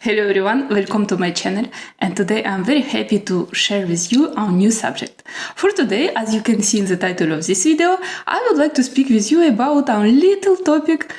Hello everyone, welcome to my channel, and today I'm very happy to share with you our new subject. For today, as you can see in the title of this video, I would like to speak with you about our little topic,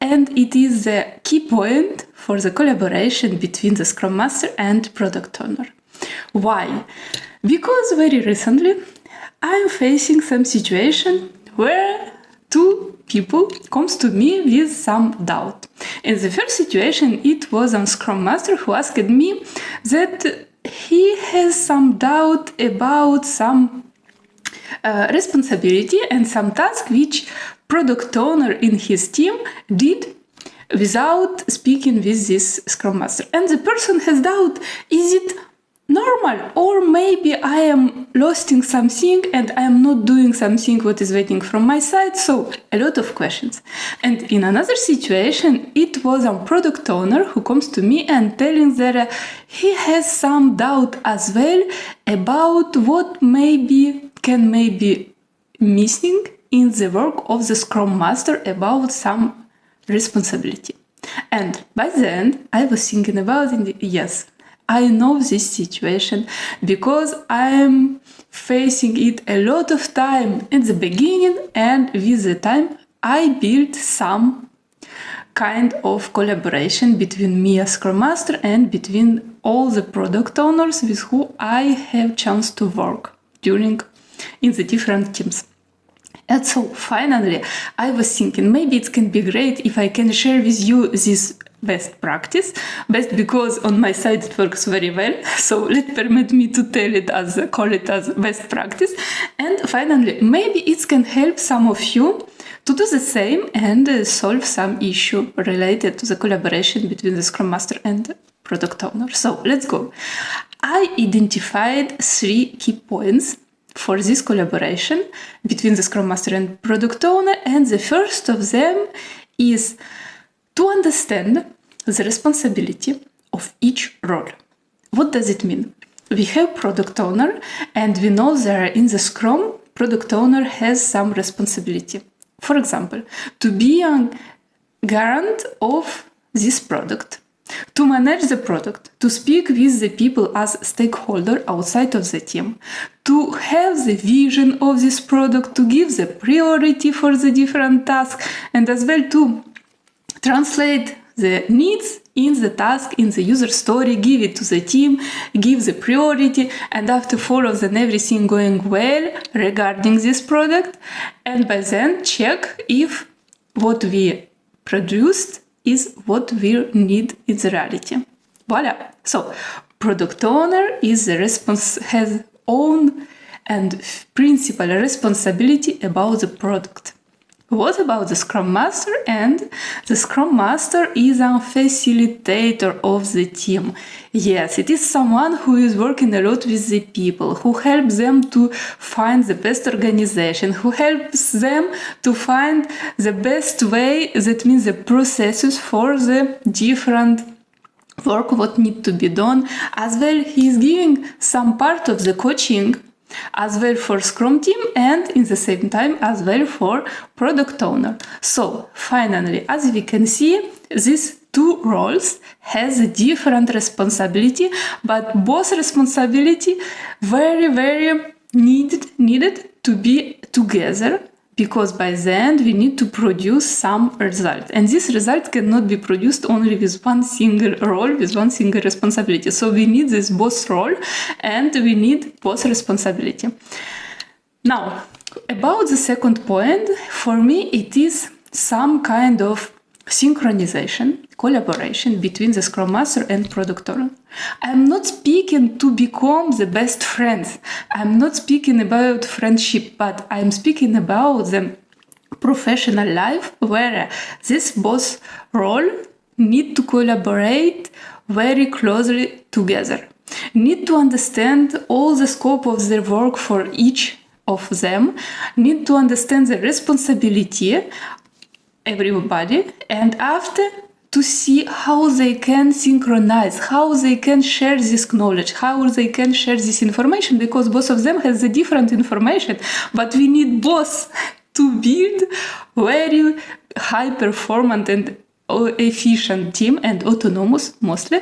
and it is the key point for the collaboration between the Scrum Master and Product Owner. Why? Because very recently I'm facing some situation where two people comes to me with some doubt. In the first situation, it was a Scrum Master who asked me that he has some doubt about some responsibility and some task which product owner in his team did without speaking with this Scrum Master. And the person has doubt, is it normal, or maybe I am losing something and I am not doing something what is waiting from my side. So a lot of questions. And in another situation, it was a product owner who comes to me and telling that he has some doubt as well about what can maybe missing in the work of the Scrum Master about some responsibility. And by the end, I was thinking about it, yes, I know this situation because I'm facing it a lot of time in the beginning, and with the time I built some kind of collaboration between me as Scrum Master and between all the product owners with who I have chance to work in the different teams. And so finally I was thinking maybe it can be great if I can share with you this best practice, best because on my side it works very well, so permit me to call it as best practice. And finally, maybe it can help some of you to do the same and solve some issue related to the collaboration between the Scrum Master and Product Owner. So let's go. I identified 3 key points for this collaboration between the Scrum Master and Product Owner, and the first of them is to understand the responsibility of each role. What does it mean? We have product owner, and we know that in the Scrum, product owner has some responsibility. For example, to be a garant of this product, to manage the product, to speak with the people as stakeholder outside of the team, to have the vision of this product, to give the priority for the different tasks, and as well to translate the needs in the task, in the user story, give it to the team, give the priority, and after follow then everything going well regarding this product, and by then check if what we produced is what we need in the reality. Voila! So, product owner has own and principal responsibility about the product. What about the Scrum Master? And the Scrum Master is a facilitator of the team. Yes, it is someone who is working a lot with the people, who helps them to find the best organization, who helps them to find the best way, that means the processes for the different work what need to be done. As well, he is giving some part of the coaching as well for Scrum team, and in the same time as well for product owner. So finally, as we can see, these 2 roles has a different responsibility, but both responsibility very needed to be together, because by the end we need to produce some result, and this result cannot be produced only with one single role, with one single responsibility. So we need this both role and we need both responsibility. Now, about the second point, for me it is some kind of synchronization, collaboration between the Scrum Master and Product Owner. I'm not speaking to become the best friends. I'm not speaking about friendship, but I'm speaking about the professional life where this both role need to collaborate very closely together. Need to understand all the scope of their work for each of them. Need to understand the responsibility everybody, and after to see how they can synchronize, how they can share this knowledge, how they can share this information, because both of them has the different information, but we need both to build very high performant and efficient team and autonomous mostly,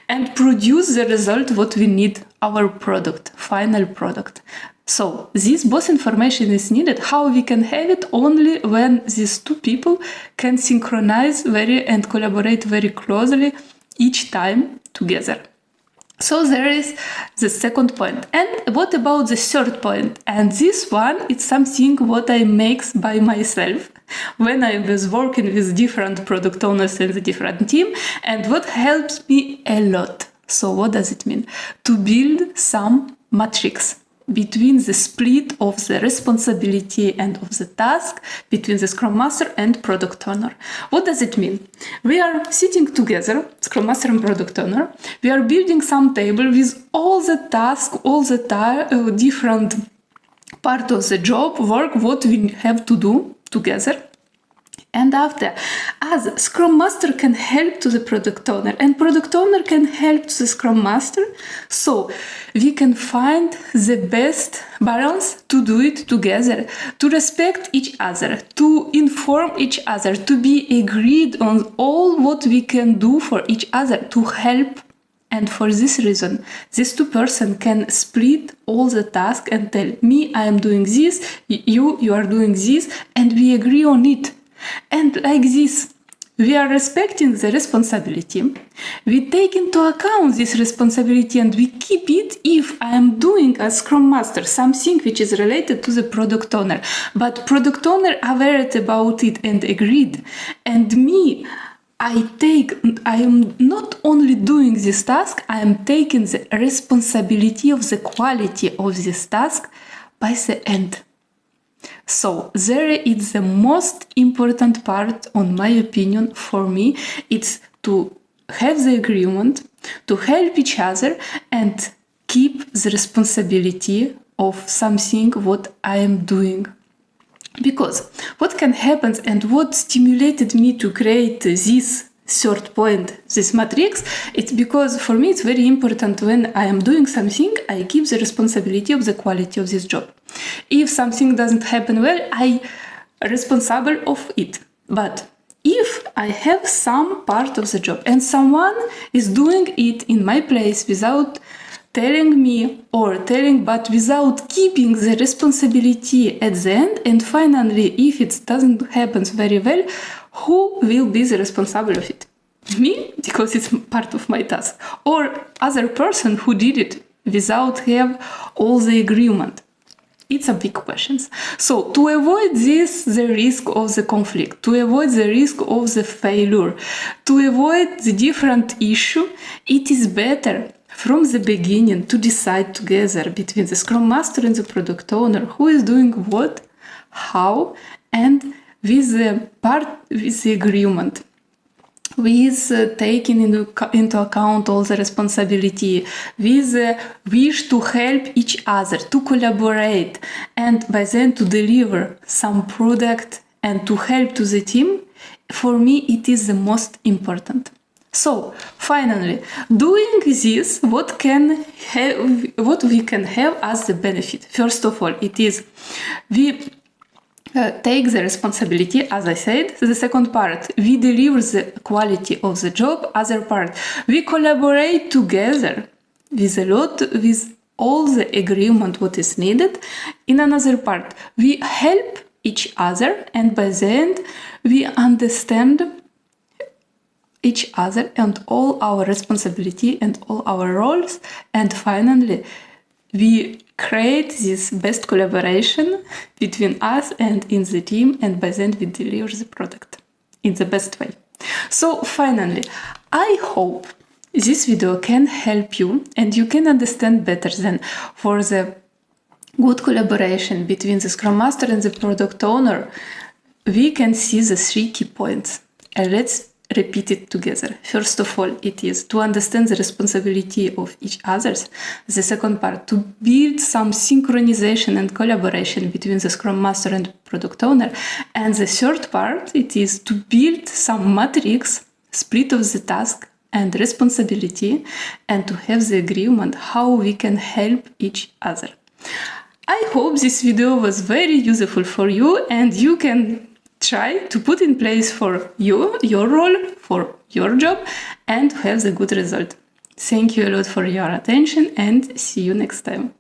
and produce the result what we need, our product, final product. So this both information is needed. How we can have it only when these two people can synchronize and collaborate very closely each time together. So there is the second point. And what about the third point? And this one, it's something what I make by myself when I was working with different product owners in the different team, and what helps me a lot. So what does it mean? To build some matrix between the split of the responsibility and of the task between the Scrum Master and Product Owner. What does it mean? We are sitting together, Scrum Master and Product Owner. We are building some table with all the tasks, all the different part of the job, work, what we have to do together. And after, as Scrum Master can help to the Product Owner and Product Owner can help to the Scrum Master, so we can find the best balance to do it together, to respect each other, to inform each other, to be agreed on all what we can do for each other, to help. And for this reason, these two persons can split all the tasks and tell me, I am doing this, you are doing this, and we agree on it. And like this, we are respecting the responsibility. We take into account this responsibility and we keep it if I am doing as Scrum Master something which is related to the Product Owner. But Product Owner aware about it and agreed. And me, I am not only doing this task, I am taking the responsibility of the quality of this task by the end. So there is the most important part, on my opinion, for me. It's to have the agreement, to help each other and keep the responsibility of something what I am doing. Because what can happen and what stimulated me to create this third point, this matrix, it's because for me it's very important when I am doing something, I keep the responsibility of the quality of this job. If something doesn't happen well, I am responsible of it. But if I have some part of the job and someone is doing it in my place without telling me but without keeping the responsibility at the end, and finally, if it doesn't happen very well, who will be the responsible of it? Me, because it's part of my task, or other person who did it without have all the agreement? It's a big question. So to avoid this, the risk of the conflict, to avoid the risk of the failure, to avoid the different issue, it is better from the beginning to decide together between the Scrum Master and the Product Owner who is doing what, how, and with the agreement, with taking into account all the responsibility, with the wish to help each other, to collaborate, and by then to deliver some product and to help to the team. For me, it is the most important. So, finally, doing this, what we can have as the benefit? First of all, it is we take the responsibility, as I said. The second part, we deliver the quality of the job. Other part, we collaborate together with all the agreement what is needed. In another part, we help each other, and by the end, we understand each other and all our responsibility and all our roles. And finally, we create this best collaboration between us and in the team, and by then we deliver the product in the best way. So finally, I hope this video can help you and you can understand better than for the good collaboration between the Scrum Master and the Product Owner. We can see the 3 key points. And let's repeat it together. First of all, it is to understand the responsibility of each others. The second part, to build some synchronization and collaboration between the Scrum Master and Product Owner. And the third part, it is to build some matrix, split of the task and responsibility, and to have the agreement how we can help each other. I hope this video was very useful for you and you can try to put in place for you, your role, for your job, and have the good result. Thank you a lot for your attention and see you next time.